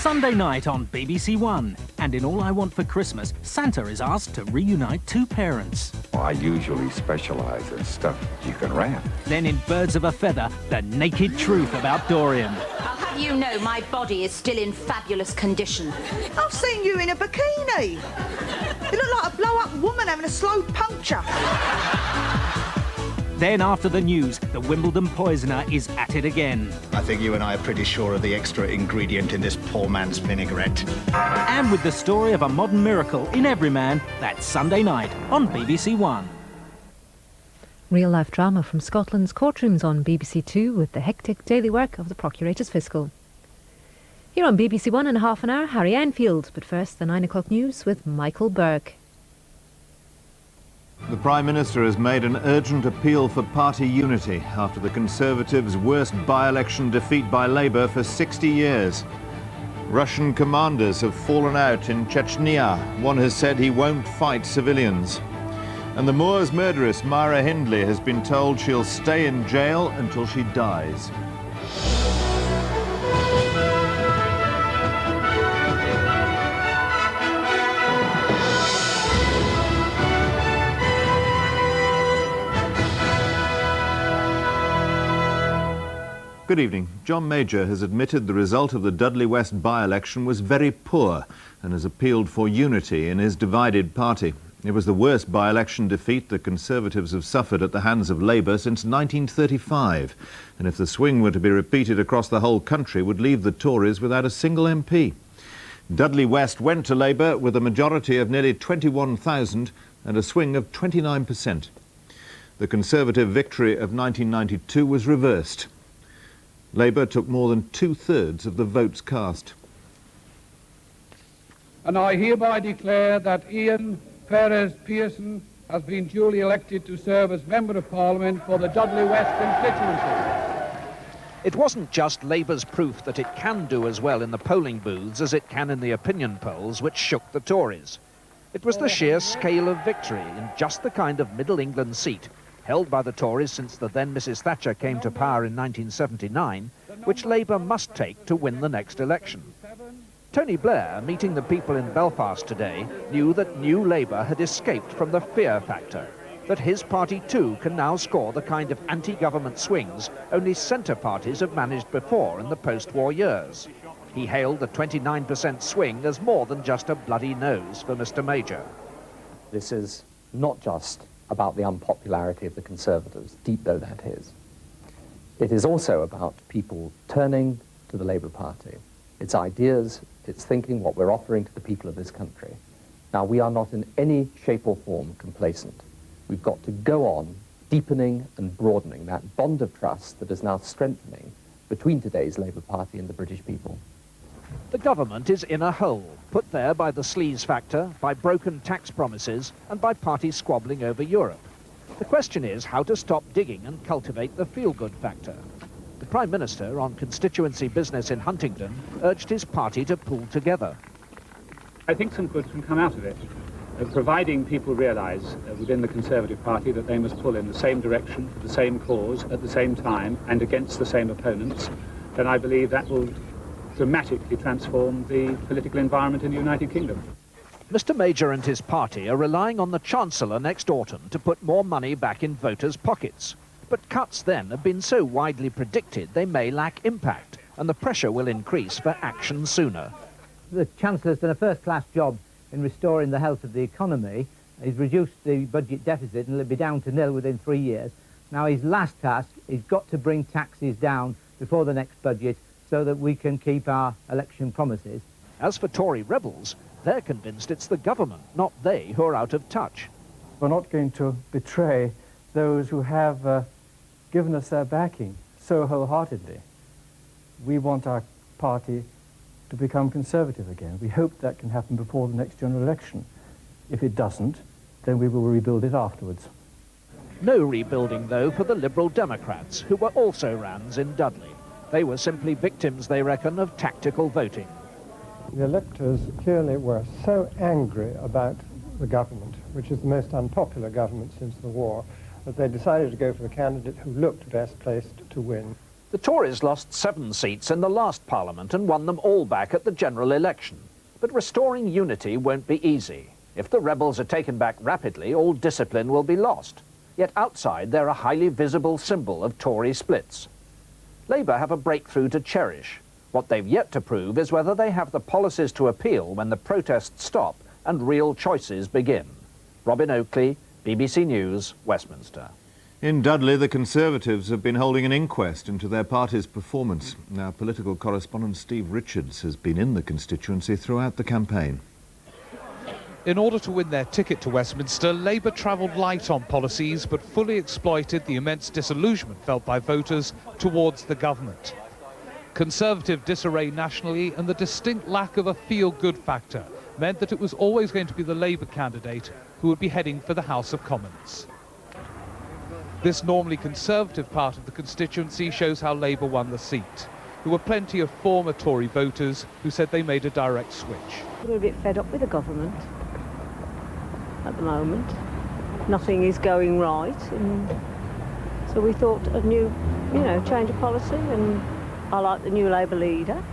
Sunday night on BBC1. And in All I Want for Christmas, Santa is asked to reunite two parents. I usually specialise in stuff you can wrap. Then in Birds of a Feather, the naked truth about Dorian. I'll have you know my body is still in fabulous condition. I've seen you in a bikini. You look like a blow-up woman having a slow puncture. Then after the news, the Wimbledon poisoner is at it again. I think you and I are pretty sure of the extra ingredient in this poor man's vinaigrette. And with the story of a modern miracle in every man, that's Sunday night on BBC1. Real-life drama from Scotland's courtrooms on BBC2 with the hectic daily work of the Procurator's Fiscal. Here on BBC1 in half an hour, Harry Enfield. But first, the 9 o'clock news with Michael Buerk. The Prime Minister has made an urgent appeal for party unity after the Conservatives' worst by-election defeat by Labour for 60 years. Russian commanders have fallen out in Chechnya. One has said he won't fight civilians. And the Moors murderess Myra Hindley has been told she'll stay in jail until she dies. Good evening. John Major has admitted the result of the Dudley West by-election was very poor and has appealed for unity in his divided party. It was the worst by-election defeat the Conservatives have suffered at the hands of Labour since 1935. And if the swing were to be repeated across the whole country, would leave the Tories without a single MP. Dudley West went to Labour with a majority of nearly 21,000 and a swing of 29%. The Conservative victory of 1992 was reversed. Labour took more than 2/3 of the votes cast. And I hereby declare that Ian Perez Pearson has been duly elected to serve as Member of Parliament for the Dudley West constituency. It wasn't just Labour's proof that it can do as well in the polling booths as it can in the opinion polls which shook the Tories. It was the sheer scale of victory in just the kind of Middle England seat held by the Tories since the then Mrs Thatcher came to power in 1979, which Labour must take to win the next election. Tony Blair, meeting the people in Belfast today, knew that New Labour had escaped from the fear factor, that his party too can now score the kind of anti-government swings only centre parties have managed before in the post-war years. He hailed the 29% swing as more than just a bloody nose for Mr Major. This is not just about the unpopularity of the Conservatives, deep though that is. It is also about people turning to the Labour Party, its ideas, its thinking, what we're offering to the people of this country. Now, we are not in any shape or form complacent. We've got to go on deepening and broadening that bond of trust that is now strengthening between today's Labour Party and the British people. The government is in a hole, put there by the sleaze factor, by broken tax promises, and by parties squabbling over Europe. The question is how to stop digging and cultivate the feel-good factor. The Prime Minister, on constituency business in Huntingdon, urged his party to pull together. I think some good can come out of it, providing people realise within the Conservative Party that they must pull in the same direction, for the same cause, at the same time, and against the same opponents. Then I believe that will dramatically transform the political environment in the United Kingdom. Mr Major and his party are relying on the Chancellor next autumn to put more money back in voters' pockets. But cuts then have been so widely predicted they may lack impact, and the pressure will increase for action sooner. The Chancellor's done a first-class job in restoring the health of the economy. He's reduced the budget deficit and it'll be down to nil within 3 years. Now his last task is got to bring taxes down before the next budget so that we can keep our election promises. As for Tory rebels, they're convinced it's the government, not they, who are out of touch. We're not going to betray those who have given us their backing so wholeheartedly. We want our party to become Conservative again. We hope that can happen before the next general election. If it doesn't, then we will rebuild it afterwards. No rebuilding, though, for the Liberal Democrats, who were also Rands in Dudley. They were simply victims, they reckon, of tactical voting. The electors clearly were so angry about the government, which is the most unpopular government since the war, that they decided to go for the candidate who looked best placed to win. The Tories lost 7 seats in the last Parliament and won them all back at the general election. But restoring unity won't be easy. If the rebels are taken back rapidly, all discipline will be lost. Yet outside, they're a highly visible symbol of Tory splits. Labour have a breakthrough to cherish. What they've yet to prove is whether they have the policies to appeal when the protests stop and real choices begin. Robin Oakley, BBC News, Westminster. In Dudley, the Conservatives have been holding an inquest into their party's performance. Our political correspondent Steve Richards has been in the constituency throughout the campaign. In order to win their ticket to Westminster, Labour travelled light on policies but fully exploited the immense disillusionment felt by voters towards the government. Conservative disarray nationally and the distinct lack of a feel-good factor meant that it was always going to be the Labour candidate who would be heading for the House of Commons. This normally Conservative part of the constituency shows how Labour won the seat. There were plenty of former Tory voters who said they made a direct switch. We're a bit fed up with the government at the moment. Nothing is going right, and so we thought a new, change of policy, and I like the new Labour leader.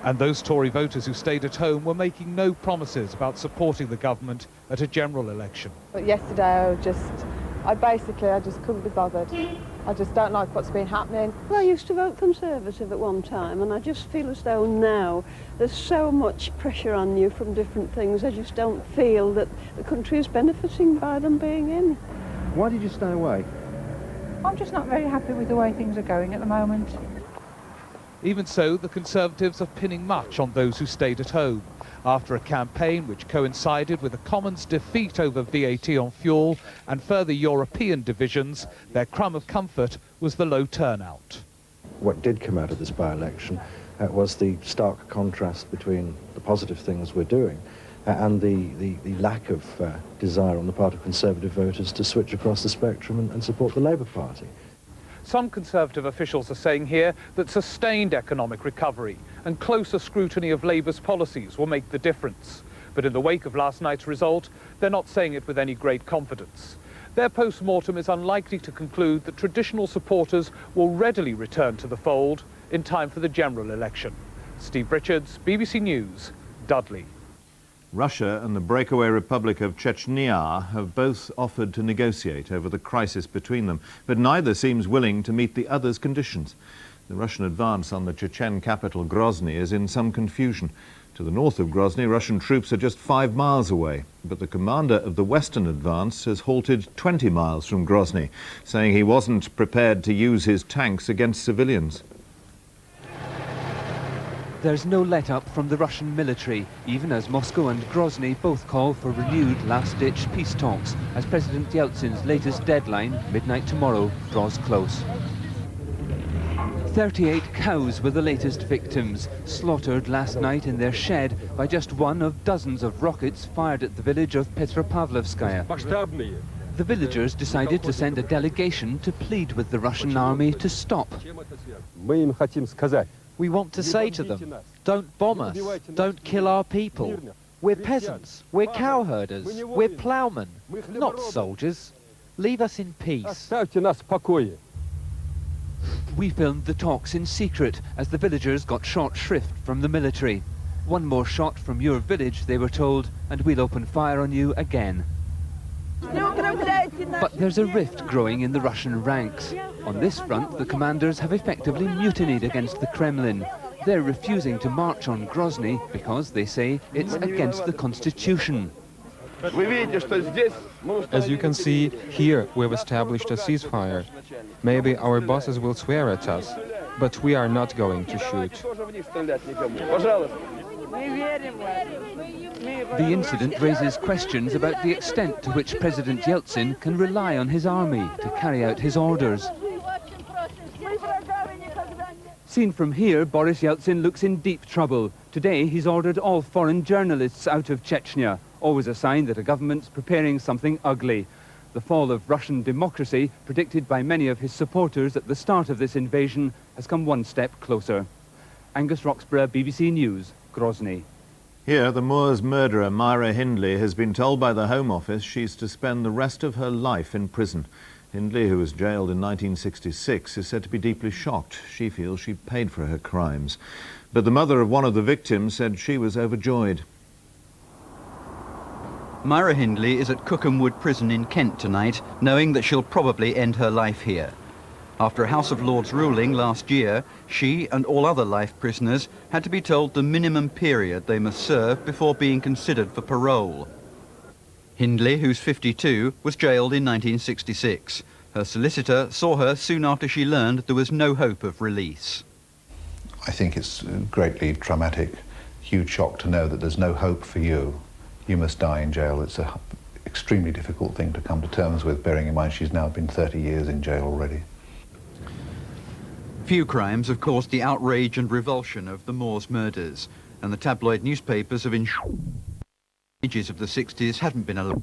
And those Tory voters who stayed at home were making no promises about supporting the government at a general election. But yesterday I just couldn't be bothered. I just don't like what's been happening. Well, I used to vote Conservative at one time, and I just feel as though now there's so much pressure on you from different things. I just don't feel that the country is benefiting by them being in. Why did you stay away? I'm just not very happy with the way things are going at the moment. Even so, the Conservatives are pinning much on those who stayed at home. After a campaign which coincided with the Commons' defeat over VAT on fuel and further European divisions, their crumb of comfort was the low turnout. What did come out of this by-election was the stark contrast between the positive things we're doing and the lack of desire on the part of Conservative voters to switch across the spectrum and support the Labour Party. Some Conservative officials are saying here that sustained economic recovery and closer scrutiny of Labour's policies will make the difference. But in the wake of last night's result, they're not saying it with any great confidence. Their post-mortem is unlikely to conclude that traditional supporters will readily return to the fold in time for the general election. Steve Richards, BBC News, Dudley. Russia and the breakaway Republic of Chechnya have both offered to negotiate over the crisis between them, but neither seems willing to meet the other's conditions. The Russian advance on the Chechen capital Grozny is in some confusion. To the north of Grozny, Russian troops are just 5 miles away, but the commander of the western advance has halted 20 miles from Grozny, saying he wasn't prepared to use his tanks against civilians. There's no let-up from the Russian military, even as Moscow and Grozny both call for renewed last-ditch peace talks, as President Yeltsin's latest deadline, midnight tomorrow, draws close. 38 cows were the latest victims, slaughtered last night in their shed by just one of dozens of rockets fired at the village of Petropavlovskaya. The villagers decided to send a delegation to plead with the Russian army to stop. We want to say to them, don't bomb us, don't kill our people. We're peasants, we're cow herders, we're ploughmen, not soldiers. Leave us in peace. We filmed the talks in secret as the villagers got short shrift from the military. One more shot from your village, they were told, and we'll open fire on you again. But there's a rift growing in the Russian ranks. On this front, the commanders have effectively mutinied against the Kremlin. They're refusing to march on Grozny because, they say, it's against the constitution. As you can see, here we've established a ceasefire. Maybe our bosses will swear at us, but we are not going to shoot. The incident raises questions about the extent to which President Yeltsin can rely on his army to carry out his orders. Seen from here, Boris Yeltsin looks in deep trouble. Today, he's ordered all foreign journalists out of Chechnya, always a sign that a government's preparing something ugly. The fall of Russian democracy, predicted by many of his supporters at the start of this invasion, has come one step closer. Angus Roxburgh, BBC News, Grozny. Here, the Moors murderer Myra Hindley has been told by the Home Office she's to spend the rest of her life in prison. Hindley, who was jailed in 1966, is said to be deeply shocked. She feels she paid for her crimes. But the mother of one of the victims said she was overjoyed. Myra Hindley is at Cookham Wood Prison in Kent tonight, knowing that she'll probably end her life here. After a House of Lords ruling last year, she and all other life prisoners had to be told the minimum period they must serve before being considered for parole. Hindley, who's 52, was jailed in 1966. Her solicitor saw her soon after she learned there was no hope of release. I think it's greatly traumatic, huge shock to know that there's no hope for you. You must die in jail. It's an extremely difficult thing to come to terms with, bearing in mind she's now been 30 years in jail already. Few crimes have caused the outrage and revulsion of the Moors murders, and the tabloid newspapers have ensured images of the 60s hadn't been allowed.